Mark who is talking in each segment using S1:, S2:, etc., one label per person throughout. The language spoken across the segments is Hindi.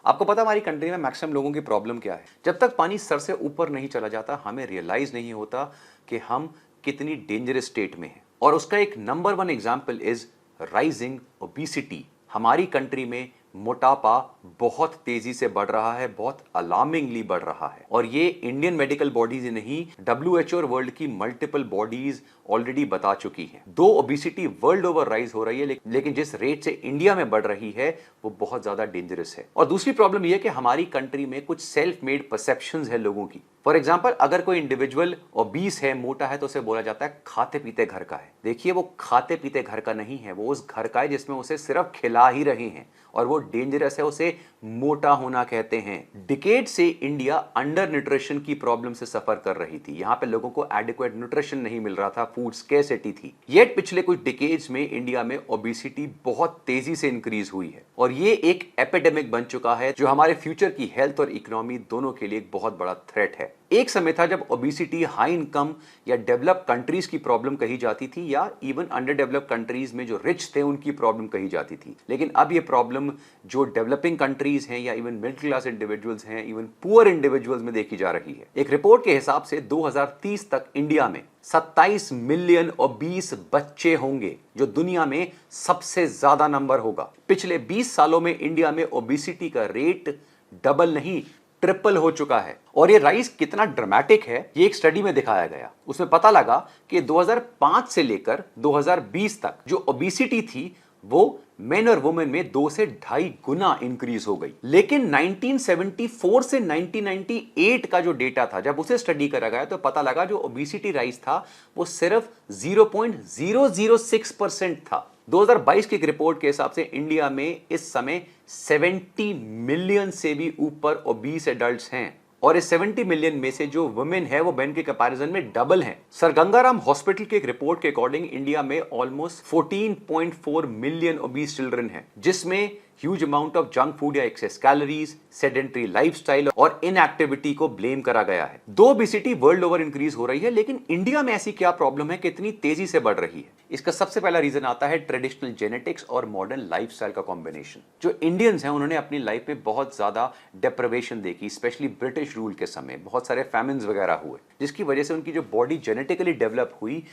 S1: आपको पता हमारी कंट्री में मैक्सिमम लोगों की प्रॉब्लम क्या है? जब तक पानी सर से ऊपर नहीं चला जाता हमें रियलाइज नहीं होता कि हम कितनी डेंजरस स्टेट में हैं। और उसका एक number one example is rising obesity. हमारी कंट्री में मोटापा बहुत तेजी से बढ़ रहा है, बहुत अलार्मिंगली बढ़ रहा है। और ये इंडियन मेडिकल बॉडीज ही नहीं, WHO और वर्ल्ड की मल्टीपल बॉडीज ऑलरेडी बता चुकी हैं। दो ओबेसिटी वर्ल्ड ओवर राइज हो रही है, लेकिन जिस रेट से इंडिया में बढ़ रही है वो बहुत ज्यादा डेंजरस है। और दूसरी प्रॉब्लम यह कि हमारी कंट्री में कुछ सेल्फ मेड परसेप्शंस है लोगों की। फॉर एग्जाम्पल, अगर कोई इंडिविजुअल ओबीस है, मोटा है, तो उसे बोला जाता है खाते पीते घर का है। देखिए, वो खाते पीते घर का नहीं है, वो उस घर का है जिसमें उसे सिर्फ खिला ही रहे हैं, और वो डेंजरस है, उसे मोटा होना कहते हैं। डिकेड से इंडिया अंडर न्यूट्रिशन की प्रॉब्लम से सफर कर रही थी। यहां पे लोगों को एडिक्वेट न्यूट्रिशन नहीं मिल रहा था, फूड स्केर्सिटी थी। येट पिछले कुछ डिकेड्स में इंडिया में ओबेसिटी बहुत तेजी से इंक्रीज हुई है, और ये एक एपिडेमिक बन चुका है जो हमारे फ्यूचर की हेल्थ और इकोनॉमी दोनों के लिए एक बहुत बड़ा थ्रेट है। एक समय था जब ओबेसिटी हाई इनकम या डेवलप कंट्रीज की प्रॉब्लम कही जाती थी, या इवन अंडर डेवलप कंट्रीज में जो रिच थे उनकी प्रॉब्लम कही जाती थी। लेकिन अब ये प्रॉब्लम जो डेवलपिंग कंट्रीज हैं या इवन मिडिल क्लास इंडिविजुअल्स हैं, इवन पुअर इंडिविजुअल्स में देखी जा रही है। एक रिपोर्ट के हिसाब से 2030 तक इंडिया में 27 मिलियन ओबीस बच्चे होंगे, जो दुनिया में सबसे ज्यादा नंबर होगा। पिछले 20 सालों में इंडिया में ओबेसिटी का रेट डबल नहीं ट्रिपल हो चुका है। और ये राइज कितना ड्रामेटिक है ये एक स्टडी में दिखाया गया। उसमें पता लगा कि 2005 से लेकर 2020 तक जो ओबेसिटी थी वो मेन और वुमेन में 2 से 2.5 गुना इंक्रीज हो गई। लेकिन 1974 से 1998 का जो डेटा था, जब उसे स्टडी करा गया तो पता लगा जो ओबेसिटी राइज था वो सिर्फ 0.006% था। 2022 की एक रिपोर्ट के हिसाब से इंडिया में इस समय 70 मिलियन से भी ऊपर ओबीस एडल्ट्स हैं, और इस 70 मिलियन में से जो वुमेन है वो मेन के कंपैरिजन में डबल है। सर गंगाराम हॉस्पिटल की एक रिपोर्ट के अकॉर्डिंग इंडिया में ऑलमोस्ट 14.4 मिलियन ओबीस चिल्ड्रन हैं, जिसमें huge amount of junk food या एक्सेस कैलोरीज, सेडेंटरी लाइफस्टाइल और इनएक्टिविटी को ब्लेम करा गया है। दो ओबेसिटी वर्ल्ड ओवर इंक्रीज हो रही है, लेकिन इंडिया में ऐसी क्या प्रॉब्लम है कि इतनी तेजी से बढ़ रही है? इसका सबसे पहला रीजन आता है ट्रेडिशनल जेनेटिक्स और मॉडर्न लाइफस्टाइल का कॉम्बिनेशन। जो इंडियंस हैं उन्होंने अपनी लाइफ में बहुत ज्यादा डेप्रिवेशन देखी, स्पेशली ब्रिटिश रूल के समय बहुत सारे फैमिन्स वगैरह हुए, जिसकी वजह से उनकी जो बॉडी जेनेटिकली डेवलप हुई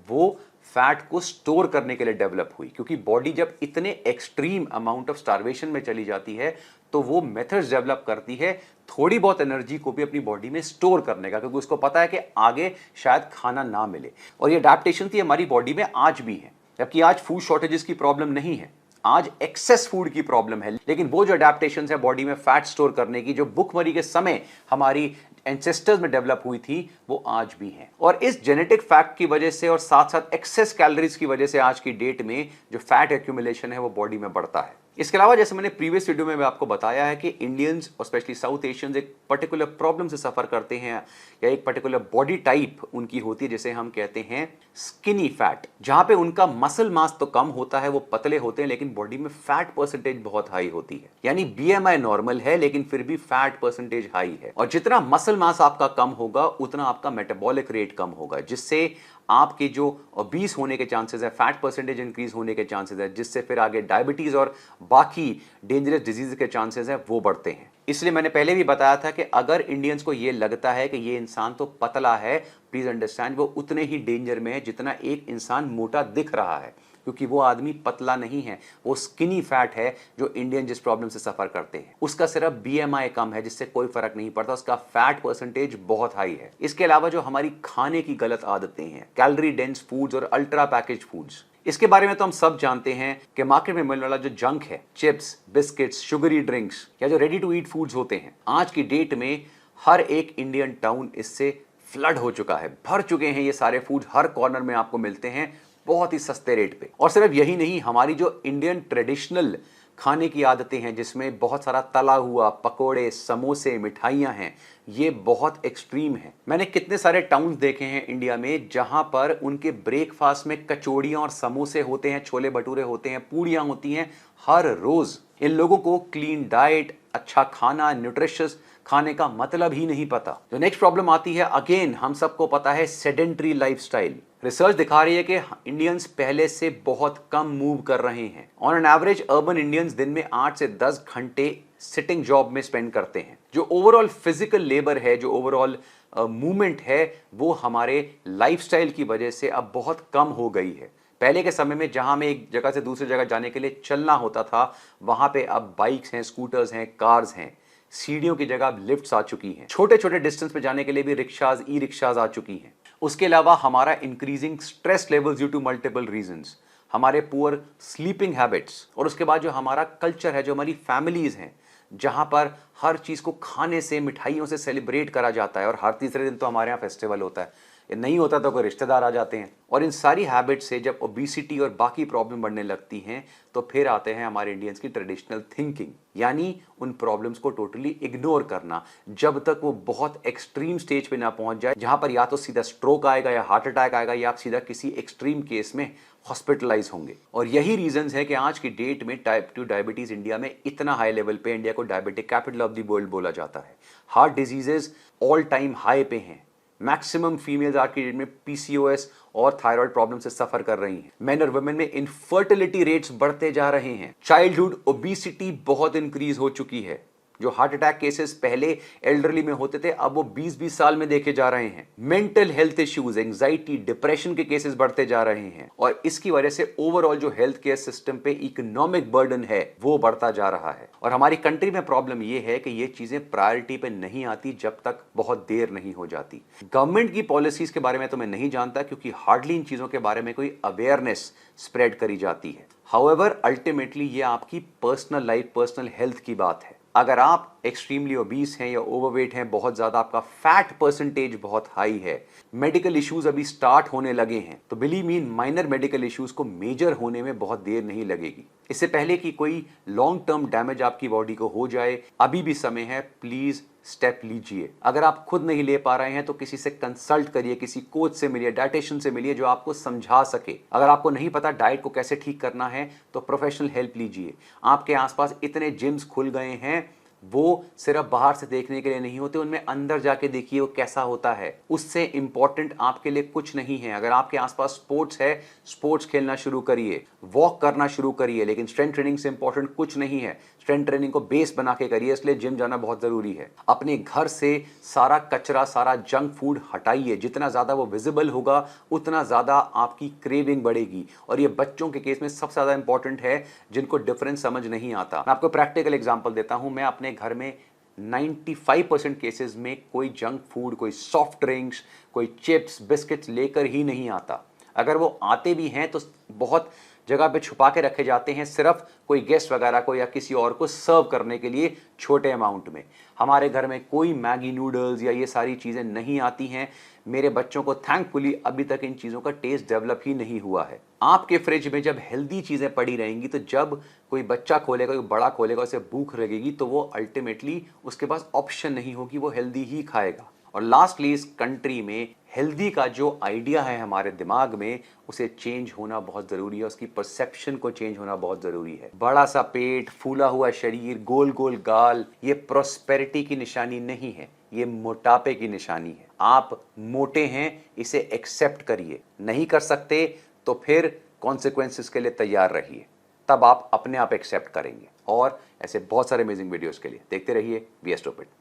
S1: वो फैट को स्टोर करने के लिए डेवलप हुई। क्योंकि बॉडी जब इतने एक्सट्रीम अमाउंट ऑफ स्टार्वेशन में चली जाती है तो वो मेथड्स डेवलप करती है थोड़ी बहुत एनर्जी को भी अपनी बॉडी में स्टोर करने का, क्योंकि उसको पता है कि आगे शायद खाना ना मिले। और ये अडैप्टेशन थी हमारी बॉडी में, आज भी है। जबकि आज फूड शॉर्टेजेस की प्रॉब्लम नहीं है, आज एक्सेस फूड की प्रॉब्लम है। लेकिन वो जो अडैप्टेशन है बॉडी में फैट स्टोर करने की, जो भुखमरी के समय हमारी एंसेस्टर्स में डेवलप हुई थी, वो आज भी है। और इस जेनेटिक फैक्ट की वजह से और साथ साथ एक्सेस कैलोरीज की वजह से आज की डेट में जो फैट एक्यूमुलेशन है वो बॉडी में बढ़ता है। इसके अलावा जैसे मैंने प्रीवियस वीडियो में आपको बताया है कि इंडियंस और स्पेशली साउथ एशियंस एक पर्टिकुलर प्रॉब्लम से सफर करते हैं, या एक पर्टिकुलर बॉडी टाइप उनकी होती है जिसे हम कहते हैं स्किनी फैट, जहां पे उनका मसल मास तो कम होता है, वो पतले होते हैं, लेकिन बॉडी में फैट परसेंटेज बहुत हाई होती है। यानी BMI नॉर्मल है लेकिन फिर भी फैट परसेंटेज हाई है। और जितना मसल मास आपका कम होगा उतना आपका मेटाबॉलिक रेट कम होगा, जिससे आपके जो ओबीस होने के चांसेस है, फैट परसेंटेज इंक्रीज होने के चांसेस है, जिससे फिर आगे डायबिटीज और बाकी डेंजरस डिजीज के चांसेस है वो बढ़ते हैं। इसलिए मैंने पहले भी बताया था कि अगर इंडियंस को ये लगता है कि ये इंसान तो पतला है, प्लीज अंडरस्टैंड वो उतने ही डेंजर में है जितना एक इंसान मोटा दिख रहा है, क्योंकि वो आदमी पतला नहीं है, वो स्किनी फैट है। जो इंडियन जिस प्रॉब्लम से सफर करते हैं उसका सिर्फ BMI कम है, जिससे कोई फर्क नहीं पड़ता, उसका फैट परसेंटेज बहुत हाई है। इसके अलावा जो हमारी खाने की गलत आदतें हैं, कैलोरी डेंस फूड्स और अल्ट्रा पैकेज फूड्स, इसके बारे में तो हम सब जानते हैं कि मार्केट में मिलने वाला जो जंक है, चिप्स, बिस्किट्स, शुगरी ड्रिंक्स या जो रेडी टू ईट फूड्स होते हैं, आज की डेट में हर एक इंडियन टाउन इससे फ्लड हो चुका है, भर चुके हैं ये सारे फूड, हर कॉर्नर में आपको मिलते हैं बहुत ही सस्ते रेट पे। और सिर्फ यही नहीं, हमारी जो इंडियन ट्रेडिशनल खाने की आदतें हैं जिसमें बहुत सारा तला हुआ, पकोड़े, समोसे, मिठाइयां हैं, ये बहुत एक्सट्रीम है। मैंने कितने सारे टाउन्स देखे हैं इंडिया में जहां पर उनके ब्रेकफास्ट में कचौड़ियां और समोसे होते हैं, छोले भटूरे होते हैं, पूड़ियां होती हैं हर रोज। इन लोगों को क्लीन डाइट, अच्छा खाना, न्यूट्रिशियस खाने का मतलब ही नहीं पता। जो नेक्स्ट प्रॉब्लम आती है, अगेन हम सबको पता है, सेडेंटरी लाइफस्टाइल। रिसर्च दिखा रही है कि इंडियंस पहले से बहुत कम मूव कर रहे हैं। On an average urban Indians दिन में 8 से 10 घंटे सिटिंग जॉब में स्पेंड करते हैं। जो ओवरऑल फिजिकल लेबर है, जो ओवरऑल मूवमेंट है, वो हमारे लाइफस्टाइल की वजह से अब बहुत कम हो गई है। पहले के समय में जहां हमें एक जगह से दूसरी जगह जाने के लिए चलना होता था, वहां पे अब बाइक्स हैं, स्कूटर्स हैं, कार्स हैं। सीढ़ियों की जगह अब लिफ्ट्स आ चुकी हैं। छोटे छोटे डिस्टेंस पे जाने के लिए भी रिक्शाज, ई रिक्शाज आ चुकी हैं। उसके अलावा हमारा increasing stress levels due to multiple reasons, हमारे पुअर स्लीपिंग हैबिट्स, और उसके बाद जो हमारा कल्चर है, जो हमारी फैमिलीज हैं, जहां पर हर चीज को खाने से, मिठाइयों से सेलिब्रेट करा जाता है, और हर तीसरे दिन तो हमारे यहाँ फेस्टिवल होता है, ये नहीं होता तो कोई रिश्तेदार आ जाते हैं। और इन सारी हैबिट से जब ओबेसिटी और बाकी प्रॉब्लम बढ़ने लगती हैं, तो फिर आते हैं हमारे इंडियंस की ट्रेडिशनल थिंकिंग, यानी उन प्रॉब्लम्स को टोटली इग्नोर करना जब तक वो बहुत एक्सट्रीम स्टेज पे ना पहुंच जाए, जहां पर या तो सीधा स्ट्रोक आएगा या हार्ट अटैक आएगा, या आप सीधा किसी एक्सट्रीम केस में हॉस्पिटलाइज होंगे। और यही रीजंस है कि आज की डेट में टाइप 2 डायबिटीज इंडिया में इतना हाई लेवल पे, इंडिया को diabetic capital of the world बोला जाता है। Heart diseases all time high पे हैं। मैक्सिमम फीमेल्स आज की डेट में पीसीओएस और थायराइड प्रॉब्लम से सफर कर रही हैं। मेन और वुमेन में इनफर्टिलिटी रेट्स बढ़ते जा रहे हैं। चाइल्डहुड ओबेसिटी बहुत इंक्रीज हो चुकी है। जो हार्ट अटैक केसेस पहले एल्डरली में होते थे, अब वो 20-20 साल में देखे जा रहे हैं। Mental health issues, anxiety, depression के केसेस बढ़ते जा रहे हैं, और इसकी वजह से ओवरऑल जो हेल्थ केयर सिस्टम पे इकोनॉमिक बर्डन है, वो बढ़ता जा रहा है। और हमारी कंट्री में प्रॉब्लम ये है कि ये चीजें प्रायोरिटी पे नहीं आती जब तक बहुत देर नहीं हो जाती। गवर्नमेंट की पॉलिसीज के बारे में तो मैं नहीं जानता, क्योंकि हार्डली इन चीजों के बारे में कोई अवेयरनेस स्प्रेड करी जाती है। हाउएवर अल्टीमेटली ये आपकी पर्सनल लाइफ, पर्सनल हेल्थ की बात है। अगर आप एक्सट्रीमली ओबीस हैं या ओवरवेट हैं, बहुत ज्यादा आपका फैट परसेंटेज बहुत हाई है, मेडिकल इश्यूज अभी स्टार्ट होने लगे हैं, तो believe me, minor medical issues को मेजर होने में बहुत देर नहीं लगेगी। इससे पहले कि कोई लॉन्ग टर्म डैमेज आपकी बॉडी को हो जाए, अभी भी समय है। प्लीज स्टेप लीजिए। अगर आप खुद नहीं ले पा रहे हैं तो किसी से कंसल्ट करिए, किसी कोच से मिलिए, डाइटिशियन से मिलिए, जो आपको समझा सके। अगर आपको नहीं पता डाइट को कैसे ठीक करना है, तो प्रोफेशनल हेल्प लीजिए। आपके आसपास इतने जिम्स खुल गए हैं, वो सिर्फ बाहर से देखने के लिए नहीं होते, उनमें अंदर जाके देखिए वो कैसा होता है। उससे इंपॉर्टेंट आपके लिए कुछ नहीं है। अगर आपके आसपास स्पोर्ट्स है, स्पोर्ट्स खेलना शुरू करिए, वॉक करना शुरू करिए, लेकिन स्ट्रेंथ ट्रेनिंग से इंपॉर्टेंट कुछ नहीं है। स्ट्रेंथ ट्रेनिंग को बेस बना के करिए, इसलिए जिम जाना बहुत जरूरी है। अपने घर से सारा कचरा, सारा जंक फूड हटाइए। जितना ज्यादा वो विजिबल होगा, उतना ज्यादा आपकी क्रेविंग बढ़ेगी। और ये बच्चों के केस में सबसे ज्यादा इंपॉर्टेंट है, जिनको डिफरेंस समझ नहीं आता। मैं आपको प्रैक्टिकल एग्जांपल देता हूं। मैं अपने घर में 95% केसेस में कोई जंक फूड, कोई सॉफ्ट ड्रिंक्स, कोई चिप्स, बिस्किट्स लेकर ही नहीं आता। अगर वो आते भी हैं तो बहुत जगह पे छुपा के रखे जाते हैं, सिर्फ कोई गेस्ट वगैरह को या किसी और को सर्व करने के लिए, छोटे अमाउंट में। हमारे घर में कोई मैगी नूडल्स या ये सारी चीज़ें नहीं आती हैं। मेरे बच्चों को थैंकफुली अभी तक इन चीज़ों का टेस्ट डेवलप ही नहीं हुआ है। आपके फ्रिज में जब हेल्दी चीज़ें पड़ी रहेंगी, तो जब कोई बच्चा खोलेगा, कोई बड़ा खोलेगा, उसे भूख लगेगी, तो वो अल्टीमेटली उसके पास ऑप्शन नहीं होगी, वो हेल्दी ही खाएगा। और लास्टली, इस कंट्री में हेल्दी का जो आइडिया है हमारे दिमाग में, उसे चेंज होना बहुत ज़रूरी है। उसकी परसेप्शन को चेंज होना बहुत ज़रूरी है। बड़ा सा पेट, फूला हुआ शरीर, गोल गोल गाल, ये प्रॉस्पेरिटी की निशानी नहीं है, ये मोटापे की निशानी है। आप मोटे हैं, इसे एक्सेप्ट करिए। नहीं कर सकते तो फिर कॉन्सिक्वेंसेस के लिए तैयार रहिए, तब आप अपने आप एक्सेप्ट करेंगे। और ऐसे बहुत सारे अमेजिंग वीडियोस के लिए देखते रहिए वी आर स्टूपिड।